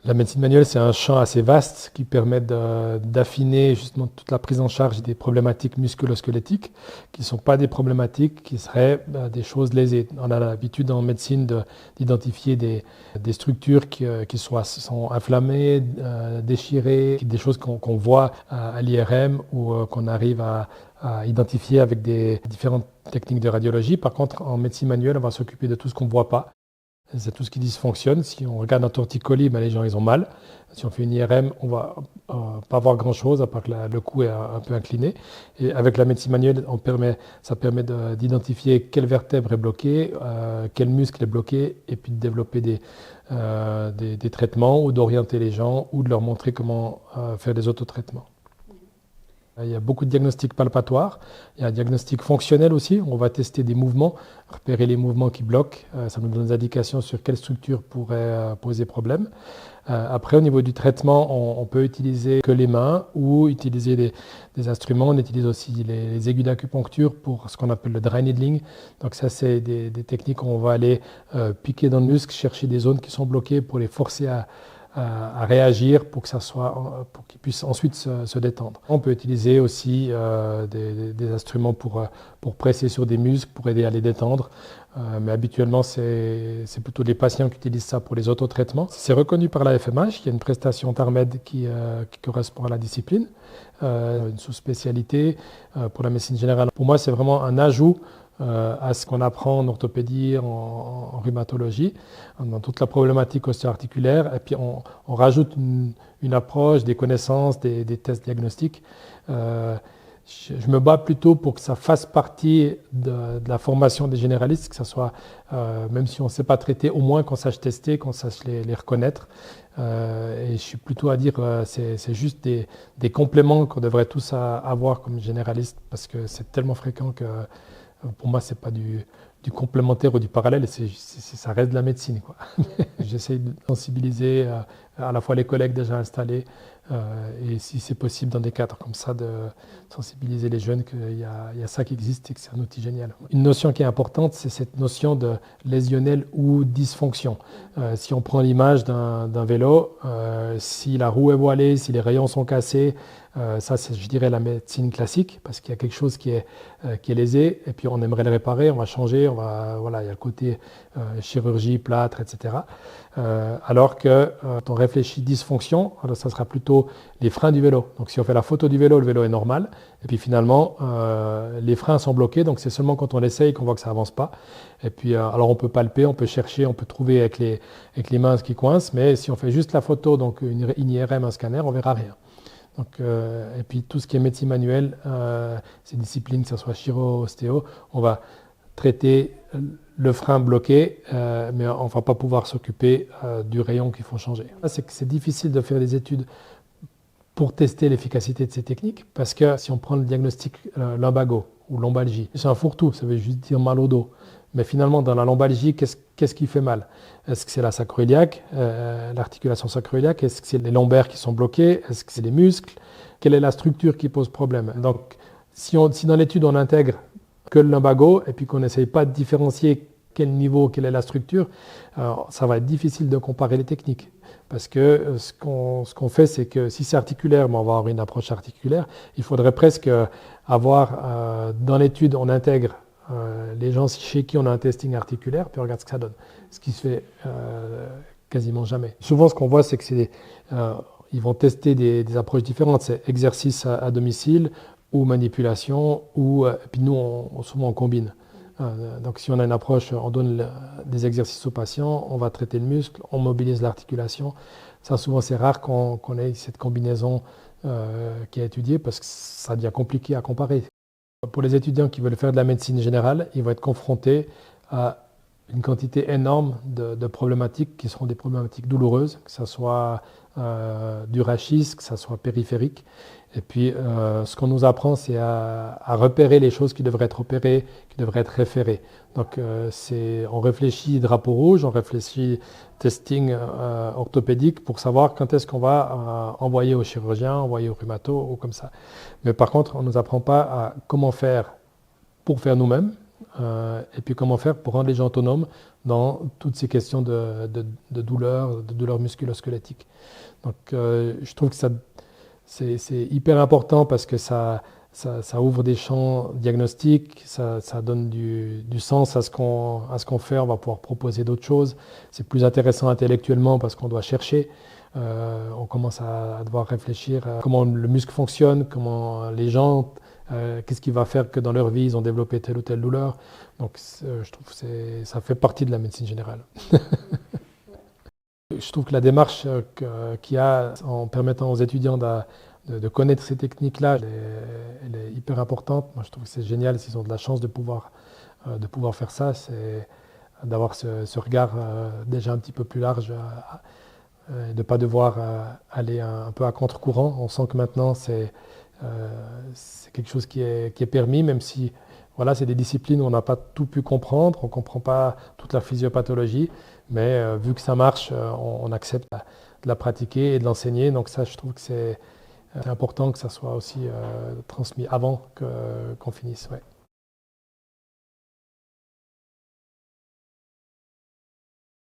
La médecine manuelle, c'est un champ assez vaste qui permet d'affiner justement toute la prise en charge des problématiques musculo-squelettiques, qui ne sont pas des problématiques qui seraient des choses lésées. On a l'habitude en médecine d'identifier des structures qui sont inflammées, déchirées, des choses qu'on voit à l'IRM ou qu'on arrive à identifier avec des différentes techniques de radiologie. Par contre, en médecine manuelle, on va s'occuper de tout ce qu'on ne voit pas. C'est tout ce qui dysfonctionne. Si on regarde un torticolis, les gens ils ont mal. Si on fait une IRM, on va pas voir grand-chose, à part que le cou est un peu incliné. Et avec la médecine manuelle, ça permet d'identifier quelle vertèbre est bloquée, quel muscle est bloqué, et puis de développer des traitements ou d'orienter les gens ou de leur montrer comment faire des autotraitements. Il y a beaucoup de diagnostics palpatoires, il y a un diagnostic fonctionnel aussi, on va tester des mouvements, repérer les mouvements qui bloquent, ça nous donne des indications sur quelle structure pourrait poser problème. Après, au niveau du traitement, on peut utiliser que les mains ou utiliser des instruments. On utilise aussi les aiguilles d'acupuncture pour ce qu'on appelle le dry needling. Donc ça, c'est des techniques où on va aller piquer dans le muscle, chercher des zones qui sont bloquées pour les forcer à réagir pour qu'ils puissent ensuite se détendre. On peut utiliser aussi des instruments pour presser sur des muscles, pour aider à les détendre. Mais habituellement, c'est plutôt les patients qui utilisent ça pour les autotraitements. C'est reconnu par la FMH, il y a une prestation TARMED qui correspond à la discipline, une sous-spécialité pour la médecine générale. Pour moi, c'est vraiment un ajout à ce qu'on apprend en orthopédie, en rhumatologie, dans toute la problématique ostéo-articulaire. Et puis on rajoute une approche, des connaissances, des tests diagnostiques. Je me bats plutôt pour que ça fasse partie de la formation des généralistes, que ça soit, même si on ne sait pas traiter, au moins qu'on sache tester, qu'on sache les reconnaître. Et je suis plutôt à dire c'est juste des compléments qu'on devrait tous avoir comme généralistes, parce que c'est tellement fréquent que pour moi, ce n'est pas du complémentaire ou du parallèle, ça reste de la médecine, quoi. J'essaie de sensibiliser à la fois les collègues déjà installés et si c'est possible dans des cadres comme ça, de sensibiliser les jeunes qu'il y a ça qui existe et que c'est un outil génial. Une notion qui est importante, c'est cette notion de lésionnel ou dysfonction. Si on prend l'image d'un vélo, si la roue est voilée, si les rayons sont cassés, ça, c'est, je dirais, la médecine classique, parce qu'il y a quelque chose qui est lésé, et puis on aimerait le réparer, on va changer, voilà, il y a le côté chirurgie, plâtre, etc. Alors que quand on réfléchit dysfonction, alors ça sera plutôt les freins du vélo. Donc si on fait la photo du vélo, le vélo est normal, et puis finalement, les freins sont bloqués, donc c'est seulement quand on essaye qu'on voit que ça avance pas. Et puis, alors on peut palper, on peut chercher, on peut trouver avec les mains ce qui coince, mais si on fait juste la photo, donc une IRM, un scanner, on verra rien. Donc, et puis tout ce qui est médecine manuelle, ces disciplines, que ce soit chiro, ostéo, on va traiter le frein bloqué, mais on ne va pas pouvoir s'occuper du rayon qu'il faut changer. C'est que c'est difficile de faire des études pour tester l'efficacité de ces techniques, parce que si on prend le diagnostic lumbago ou lombalgie, c'est un fourre-tout, ça veut juste dire mal au dos. Mais finalement, dans la lombalgie, qu'est-ce qui fait mal? Est-ce que c'est la sacroiliaque, l'articulation sacroiliaque? Est-ce que c'est les lombaires qui sont bloqués? Est-ce que c'est les muscles? Quelle est la structure qui pose problème? Donc, si dans l'étude, on intègre que le lumbago et puis qu'on n'essaye pas de différencier quel niveau, quelle est la structure, ça va être difficile de comparer les techniques. Parce que ce qu'on fait, c'est que si c'est articulaire, on va avoir une approche articulaire. Il faudrait presque avoir, dans l'étude, on intègre les gens chez qui on a un testing articulaire, puis on regarde ce que ça donne. Ce qui se fait quasiment jamais. Souvent, ce qu'on voit, c'est que ils vont tester des approches différentes. C'est exercice à domicile ou manipulation, puis nous, souvent, on combine. Donc, si on a une approche, on donne des exercices aux patients, on va traiter le muscle, on mobilise l'articulation. Ça, souvent, c'est rare qu'on ait cette combinaison qui est étudiée parce que ça devient compliqué à comparer. Pour les étudiants qui veulent faire de la médecine générale, ils vont être confrontés à une quantité énorme de problématiques qui seront des problématiques douloureuses, que ce soit du rachis, que ce soit périphérique. Et puis, ce qu'on nous apprend, c'est à repérer les choses qui devraient être opérées, qui devraient être référées. Donc, on réfléchit drapeau rouge, on réfléchit testing orthopédique pour savoir quand est-ce qu'on va envoyer au chirurgien, envoyer au rhumato ou comme ça. Mais par contre, on ne nous apprend pas à comment faire pour faire nous-mêmes. et puis comment faire pour rendre les gens autonomes dans toutes ces questions de douleur musculo-squelettique. Donc je trouve que c'est hyper important parce que ça ouvre des champs diagnostiques, ça donne du sens à ce qu'on fait, on va pouvoir proposer d'autres choses. C'est plus intéressant intellectuellement parce qu'on doit chercher, on commence à devoir réfléchir à comment le muscle fonctionne, comment les gens, qu'est-ce qui va faire que dans leur vie ils ont développé telle ou telle douleur. Donc je trouve que ça fait partie de la médecine générale. Je trouve que la démarche qu'il y a en permettant aux étudiants de connaître ces techniques-là, elle est hyper importante. Moi, je trouve que c'est génial s'ils ont de la chance de pouvoir faire ça, c'est d'avoir ce regard déjà un petit peu plus large, de ne pas devoir aller un peu à contre-courant. On sent que maintenant, c'est quelque chose qui est permis, même si voilà, c'est des disciplines où on n'a pas tout pu comprendre, on ne comprend pas toute la physiopathologie, mais vu que ça marche, on accepte de la pratiquer et de l'enseigner. Donc ça, je trouve que c'est important que ça soit aussi transmis avant qu'on finisse. Ouais.